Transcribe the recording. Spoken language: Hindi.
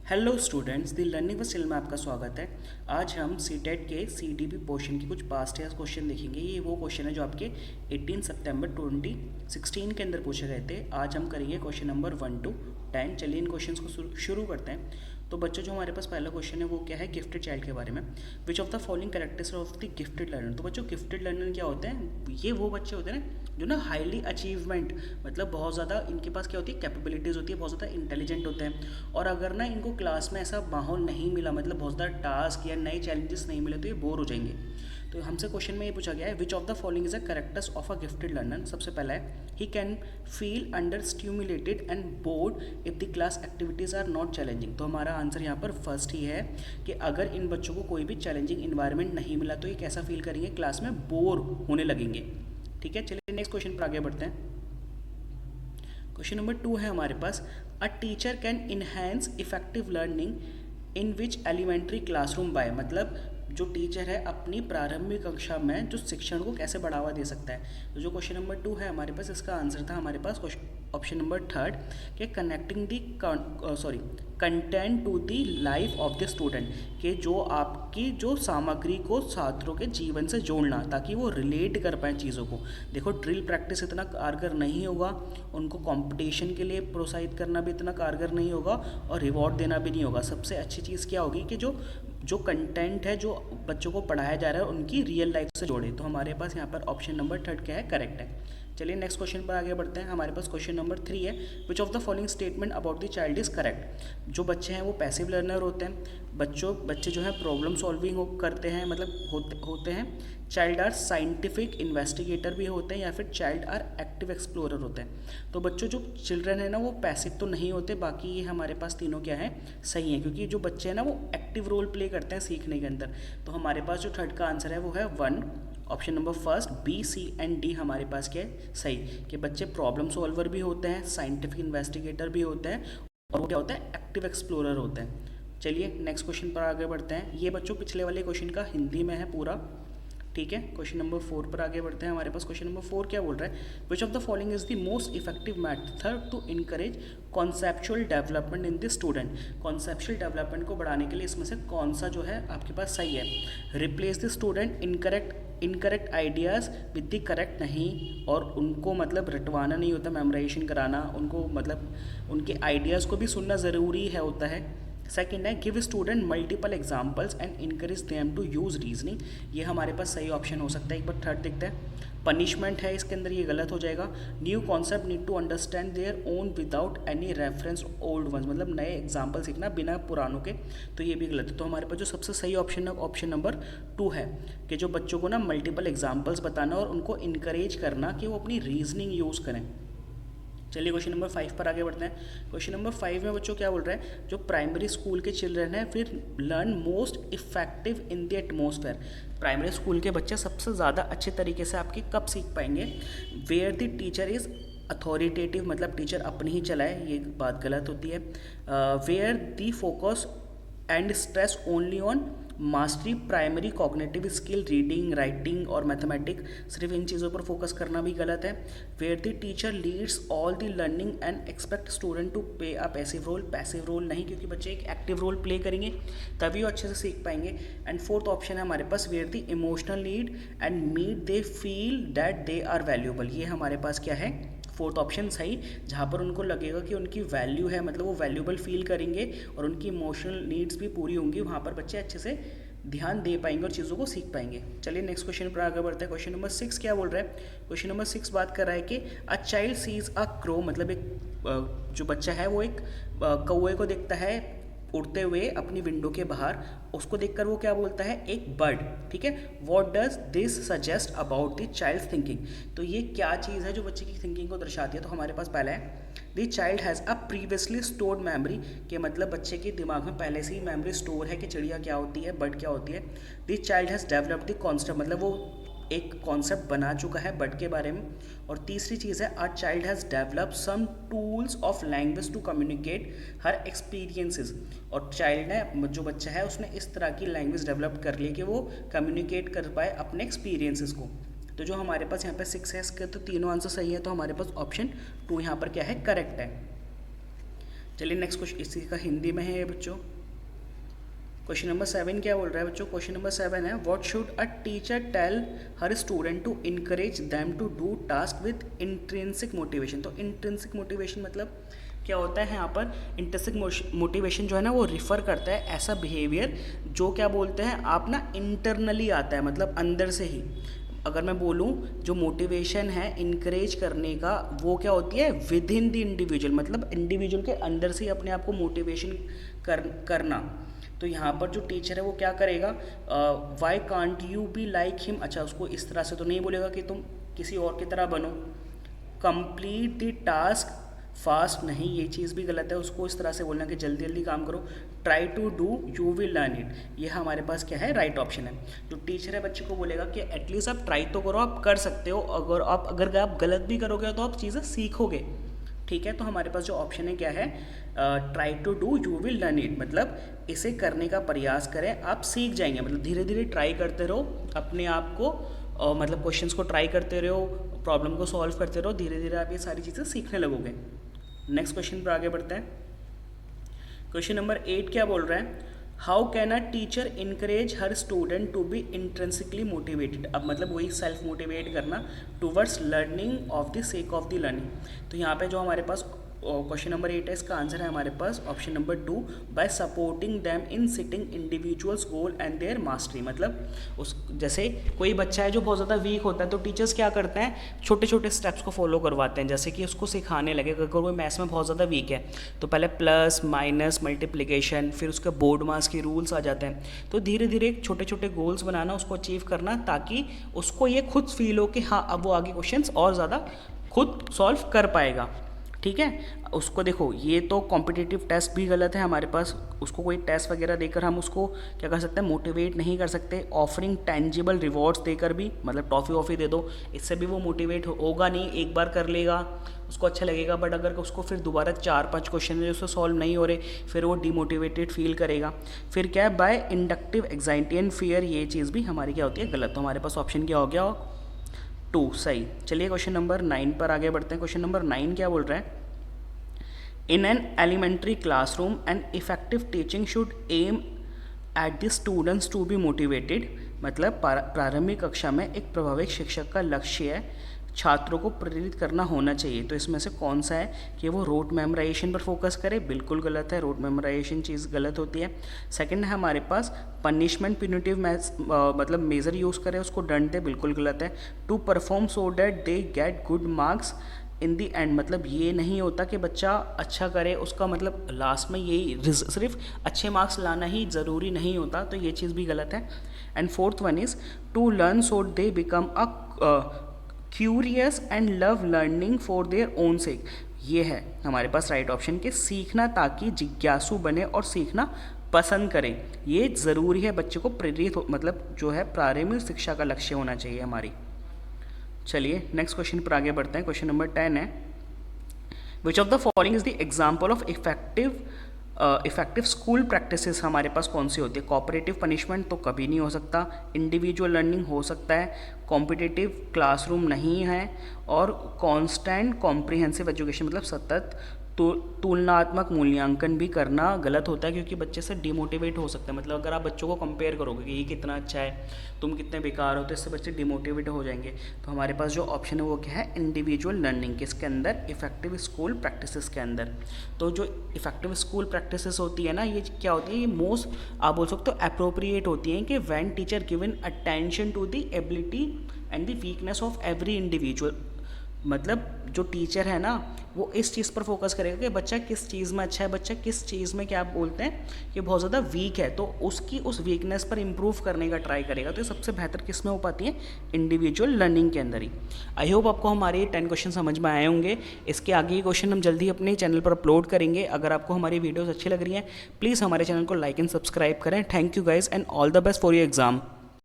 Hello students, the learning with still में आपका स्वागत है। आज हम सीटेट के सीडीपी पोर्शन के कुछ पास्ट ईयर क्वेश्चन देखेंगे। ये वो क्वेश्चन है जो आपके 18 सितंबर 2016 के अंदर पूछे गए थे। आज हम करेंगे क्वेश्चन नंबर 1 to 10। चलिए इन क्वेश्चंस को शुरू करते हैं। तो बच्चों, जो हमारे पास पहला क्वेश्चन है वो क्या है, गिफ्टेड चाइल्ड के बारे में। विच of the following characteristics of the gifted learner. तो बच्चों, गिफ्टेड लर्नर क्या होते हैं? ये वो बच्चे होते हैं ना जो ना हाईली अचीवमेंट, मतलब बहुत ज़्यादा इनके पास क्या होती है, कैपेबिलिटीज़ होती है, बहुत ज़्यादा इंटेलिजेंट होते हैं। और अगर ना इनको क्लास में ऐसा माहौल नहीं मिला, मतलब बहुत ज़्यादा टास्क या नए चैलेंजेस नहीं मिले, तो ये बोर हो जाएंगे। तो हमसे क्वेश्चन में ये पूछा गया है, which of the following is a characters of a gifted learner. सबसे पहला है, he can feel understimulated and bored if the class activities are not challenging. तो हमारा आंसर यहाँ पर फर्स्ट ही है कि अगर इन बच्चों को कोई भी चैलेंजिंग इन्वायरमेंट नहीं मिला तो ये कैसा फील करेंगे, क्लास में बोर होने लगेंगे। ठीक है, चलिए नेक्स्ट क्वेश्चन पर आगे बढ़ते हैं। क्वेश्चन नंबर 2 है हमारे पास, a teacher can enhance effective learning in which elementary classroom by. मतलब जो टीचर है अपनी प्रारंभिक कक्षा में जो शिक्षण को कैसे बढ़ावा दे सकता है। तो जो क्वेश्चन नंबर 2 है हमारे पास, इसका आंसर था हमारे पास ऑप्शन नंबर 3 कि connecting the content to the life of the student, कि जो आपकी जो सामग्री को छात्रों के जीवन से जोड़ना, ताकि वो रिलेट कर पाएँ चीज़ों को। देखो, ड्रिल प्रैक्टिस इतना कारगर नहीं होगा, उनको कंपटीशन के लिए प्रोत्साहित करना भी इतना कारगर नहीं होगा, और रिवॉर्ड देना भी नहीं होगा। सबसे अच्छी चीज़ क्या होगी कि जो कंटेंट है, जो बच्चों को पढ़ाया जा रहा है, उनकी रियल लाइफ से जोड़े। तो हमारे पास यहाँ पर ऑप्शन नंबर 3 क्या है, करेक्ट है। चलिए नेक्स्ट क्वेश्चन पर आगे बढ़ते हैं। हमारे पास क्वेश्चन नंबर 3 है, which of the following statement about the child is correct. जो बच्चे हैं वो पैसिव लर्नर होते हैं। बच्चे जो है प्रॉब्लम सॉल्विंग करते हैं, मतलब होते हैं। चाइल्ड आर साइंटिफिक इन्वेस्टिगेटर भी होते हैं, या फिर चाइल्ड आर एक्टिव एक्सप्लोरर होते हैं। तो बच्चों, जो चिल्ड्रन है ना वो पैसिव तो नहीं होते। बाकी ये हमारे पास तीनों क्या है, सही है, क्योंकि जो बच्चे हैं ना वो एक्टिव रोल प्ले करते हैं सीखने के अंदर। तो हमारे पास जो थर्ड का आंसर है वो है 1, option number first, B, C and D हमारे पास क्या है, सही। कि बच्चे प्रॉब्लम सॉल्वर भी होते हैं, साइंटिफिक इन्वेस्टिगेटर भी होते हैं, और वो क्या होता है, एक्टिव एक्सप्लोरर होते हैं। चलिए नेक्स्ट क्वेश्चन पर आगे बढ़ते हैं। ये बच्चों पिछले वाले क्वेश्चन का हिंदी में है पूरा, ठीक है। क्वेश्चन नंबर 4 पर आगे बढ़ते हैं। हमारे पास क्वेश्चन नंबर 4 क्या बोल रहा है, which of the following is the most effective method to encourage conceptual development in the student. Conceptual development को बढ़ाने के लिए इसमें से कौन सा जो है आपके पास सही है। Replace the student incorrect ideas with the correct नहीं, और उनको मतलब रटवाना नहीं होता, मेमोराइजेशन कराना, उनको मतलब उनके आइडियाज़ को भी सुनना ज़रूरी है होता है। सेकेंड है, give student multiple examples and encourage them to use reasoning. ये हमारे पास सही ऑप्शन हो सकता है। एक बार थर्ड देखते हैं, पनिशमेंट है इसके अंदर, ये गलत हो जाएगा। New concept need to understand their own without any reference old ones, मतलब नए एग्जाम्पल सीखना बिना पुरानों के, तो ये भी गलत है। तो हमारे पास जो सबसे सही ऑप्शन है ऑप्शन नंबर 2 है, कि जो बच्चों को ना मल्टीपल एग्जाम्पल्स बताना और उनको इनकरेज करना कि वो अपनी रीजनिंग यूज़ करें। चलिए क्वेश्चन नंबर 5 पर आगे बढ़ते हैं। क्वेश्चन नंबर 5 में बच्चों क्या बोल रहे हैं, जो प्राइमरी स्कूल के चिल्ड्रन हैं फिर learn most effective in the atmosphere. Primary school के बच्चे सबसे ज़्यादा अच्छे तरीके से आपके कब सीख पाएंगे, where the teacher is authoritative, मतलब टीचर अपनी ही चलाए, ये बात गलत होती है। Where the focus and stress only on mastery primary cognitive skill, reading, writing और मैथमेटिक, सिर्फ इन चीज़ों पर फोकस करना भी गलत है। Where the teacher leads all the learning and expect student to play a passive role. Passive role नहीं, क्योंकि बच्चे एक एक्टिव रोल प्ले करेंगे तभी वो अच्छे से सीख पाएंगे। एंड फोर्थ ऑप्शन है हमारे पास, where the emotional need and meet they feel that they are valuable. ये हमारे पास क्या है, फोर्थ ऑप्शन सही, जहाँ पर उनको लगेगा कि उनकी वैल्यू है, मतलब वो वैल्यूबल फील करेंगे और उनकी इमोशनल नीड्स भी पूरी होंगी, वहाँ पर बच्चे अच्छे से ध्यान दे पाएंगे और चीज़ों को सीख पाएंगे। चलिए नेक्स्ट क्वेश्चन पर आगे बढ़ते हैं। क्वेश्चन नंबर 6 क्या बोल रहा है, क्वेश्चन नंबर 6 बात कर रहा है कि a child sees a crow, मतलब एक जो बच्चा है वो एक कौवे को देखता है उड़ते हुए अपनी विंडो के बाहर, उसको देखकर वो क्या बोलता है, एक बर्ड, ठीक है। What does this suggest about the child thinking. तो ये क्या चीज़ है जो बच्चे की थिंकिंग को दर्शाती है। तो हमारे पास पहला है, the child has a previously stored memory, के मतलब बच्चे के दिमाग में पहले से ही मेमोरी स्टोर है कि चिड़िया क्या होती है, बर्ड क्या होती है। The child has developed the concept, मतलब वो एक कॉन्सेप्ट बना चुका है बर्ड के बारे में। और तीसरी चीज़ है, our child has develop some tools of language to communicate her experiences. और चाइल्ड ने, जो बच्चा है, उसने इस तरह की लैंग्वेज डेवलप कर ली कि वो कम्युनिकेट कर पाए अपने एक्सपीरियंसेस को। तो जो हमारे पास यहाँ पे 6 है, इसके तो तीनों आंसर सही है, तो हमारे पास ऑप्शन 2 यहाँ पर क्या है, करेक्ट है। चलिए नेक्स्ट क्वेश्चन इसी का हिंदी में है ये बच्चों। क्वेश्चन नंबर 7 क्या बोल रहा है बच्चों? क्वेश्चन नंबर 7 है, what should a teacher tell her student to encourage them to do task with intrinsic motivation. तो इंट्रिंसिक मोटिवेशन मतलब क्या होता है यहाँ पर? इंट्रिंसिक मोटिवेशन जो है ना वो रिफ़र करता है ऐसा बिहेवियर जो क्या बोलते हैं आप ना इंटरनली आता है, मतलब अंदर से ही। अगर मैं बोलूँ जो मोटिवेशन है इनकरेज करने का वो क्या होती है? विद इन द इंडिविजुअल, मतलब इंडिविजुअल के अंदर से ही अपने आप को मोटिवेशन करना। तो यहाँ पर जो टीचर है वो क्या करेगा? Why can't you be like him. अच्छा, उसको इस तरह से तो नहीं बोलेगा कि तुम किसी और की तरह बनो। कंप्लीट द टास्क फास्ट, नहीं, ये चीज़ भी गलत है। उसको इस तरह से बोलना कि जल्दी जल्दी काम करो। Try to do you will learn it, ये हमारे पास क्या है? राइट ऑप्शन है। जो टीचर है बच्चे को बोलेगा कि एटलीस्ट आप ट्राई तो करो, आप कर सकते हो। अगर आप गलत भी करोगे तो आप चीज़ें सीखोगे। ठीक है, तो हमारे पास जो ऑप्शन है क्या है? Try to do you will learn it, मतलब इसे करने का प्रयास करें, आप सीख जाएंगे। मतलब धीरे धीरे ट्राई करते रहो अपने आप को, मतलब क्वेश्चंस को ट्राई करते रहो, प्रॉब्लम को सॉल्व करते रहो, धीरे धीरे आप ये सारी चीज़ें सीखने लगोगे। नेक्स्ट क्वेश्चन पर आगे बढ़ते हैं। क्वेश्चन नंबर 8 क्या बोल रहा है? How can a teacher encourage her student to be intrinsically motivated. अब मतलब वही सेल्फ मोटिवेट करना towards learning of the sake of the learning. तो यहाँ पे जो हमारे पास क्वेश्चन नंबर 8 है, इसका आंसर है हमारे पास option number 2, by supporting them in setting individuals goal and their mastery. मतलब उस जैसे कोई बच्चा है जो बहुत ज़्यादा वीक होता है तो टीचर्स क्या करते हैं? छोटे छोटे स्टेप्स को फॉलो करवाते हैं, जैसे कि उसको सिखाने लगे। अगर कोई मैथ्स में बहुत ज़्यादा वीक है तो पहले प्लस माइनस मल्टीप्लिकेशन, फिर उसके बोर्ड मास के रूल्स आ जाते हैं। तो धीरे धीरे छोटे छोटे गोल्स बनाना, उसको अचीव करना, ताकि उसको ये खुद फील हो कि हाँ अब वो आगे क्वेश्चंस और ज़्यादा खुद सॉल्व कर पाएगा। ठीक है, उसको देखो, ये तो कॉम्पिटिटिव टेस्ट भी गलत है हमारे पास। उसको कोई टेस्ट वगैरह देकर हम उसको क्या कर सकते हैं? मोटिवेट नहीं कर सकते। ऑफरिंग टेंजिबल रिवॉर्ड्स देकर भी, मतलब टॉफ़ी वॉफ़ी दे दो, इससे भी वो मोटिवेट होगा नहीं। एक बार कर लेगा, उसको अच्छा लगेगा, बट अगर उसको फिर दोबारा 4-5 क्वेश्चन जो उससे सॉल्व नहीं हो रहे, फिर वो डिमोटिवेटेड फील करेगा। फिर क्या है? By inductive anxiety and fear, ये चीज़ भी हमारी क्या होती है? गलत। तो हमारे पास ऑप्शन क्या हो गया? 2 सही। चलिए क्वेश्चन नंबर 9 पर आगे बढ़ते हैं। क्वेश्चन नंबर 9 क्या बोल रहे हैं? In an elementary classroom, an effective teaching should aim at the students to be motivated। मतलब प्रारंभिक कक्षा में एक प्रभावी शिक्षक का लक्ष्य है छात्रों को प्रेरित करना होना चाहिए। तो इसमें से कौन सा है कि वो रोट मेमोराइजेशन पर फोकस करे? बिल्कुल गलत है, रोट मेमोराइजेशन चीज़ गलत होती है। सेकंड है हमारे पास पनिशमेंट प्यूनिटिव मतलब मेज़र यूज़ करे, उसको दंड दे, बिल्कुल गलत है। To perform so that they get good marks in the end, मतलब ये नहीं होता कि बच्चा अच्छा करे, उसका मतलब लास्ट में यही सिर्फ अच्छे मार्क्स लाना ही ज़रूरी नहीं होता, तो ये चीज़ भी गलत है। And fourth one is to learn so they become a curious and love learning for their own sake. ये है हमारे पास राइट ऑप्शन के सीखना ताकि जिज्ञासु बने और सीखना पसंद करें। ये ज़रूरी है, बच्चे को प्रेरित मतलब जो है प्रारंभिक शिक्षा का लक्ष्य होना चाहिए हमारी। चलिए नेक्स्ट क्वेश्चन पर आगे बढ़ते हैं। क्वेश्चन नंबर 10 है, which of the following is the example of effective school practices. हमारे पास कौन सी होती है? कोऑपरेटिव पनिशमेंट तो कभी नहीं हो सकता, इंडिविजुअल लर्निंग हो सकता है, कॉम्पिटिटिव क्लासरूम नहीं है, और कॉन्स्टेंट कॉम्प्रिहेंसिव एजुकेशन मतलब सतत तुलनात्मक मूल्यांकन भी करना गलत होता है, क्योंकि बच्चे से डिमोटिवेट हो सकते हैं। मतलब अगर आप बच्चों को कंपेयर करोगे कि ये कितना अच्छा है, तुम कितने बेकार हो, तो इससे बच्चे डिमोटिवेट हो जाएंगे। तो हमारे पास जो ऑप्शन है वो क्या है? इंडिविजुअल लर्निंग, किसके अंदर? इफेक्टिव स्कूल प्रैक्टिसेस के अंदर। तो जो इफेक्टिव स्कूल प्रैक्टिसेस होती है ना, ये क्या होती है? ये मोस्ट आप बोल सकते हो अप्रोप्रिएट होती हैं कि when teacher given attention to the ability and the weakness of every individual. मतलब जो टीचर है ना वो इस चीज़ पर फोकस करेगा कि बच्चा किस चीज़ में अच्छा है, बच्चा किस चीज़ में क्या बोलते हैं कि बहुत ज़्यादा वीक है, तो उसकी उस वीकनेस पर इम्प्रूव करने का ट्राई करेगा। तो ये सबसे बेहतर किस में हो पाती है? इंडिविजुअल लर्निंग के अंदर ही। आई होप आपको हमारे 10 क्वेश्चन समझ में आए होंगे। इसके आगे क्वेश्चन हम जल्दी अपने चैनल पर अपलोड करेंगे। अगर आपको हमारी वीडियोज़ अच्छी लग रही हैं, प्लीज़ हमारे चैनल को लाइक एंड सब्सक्राइब करें। Thank you guys and all the best for your exam.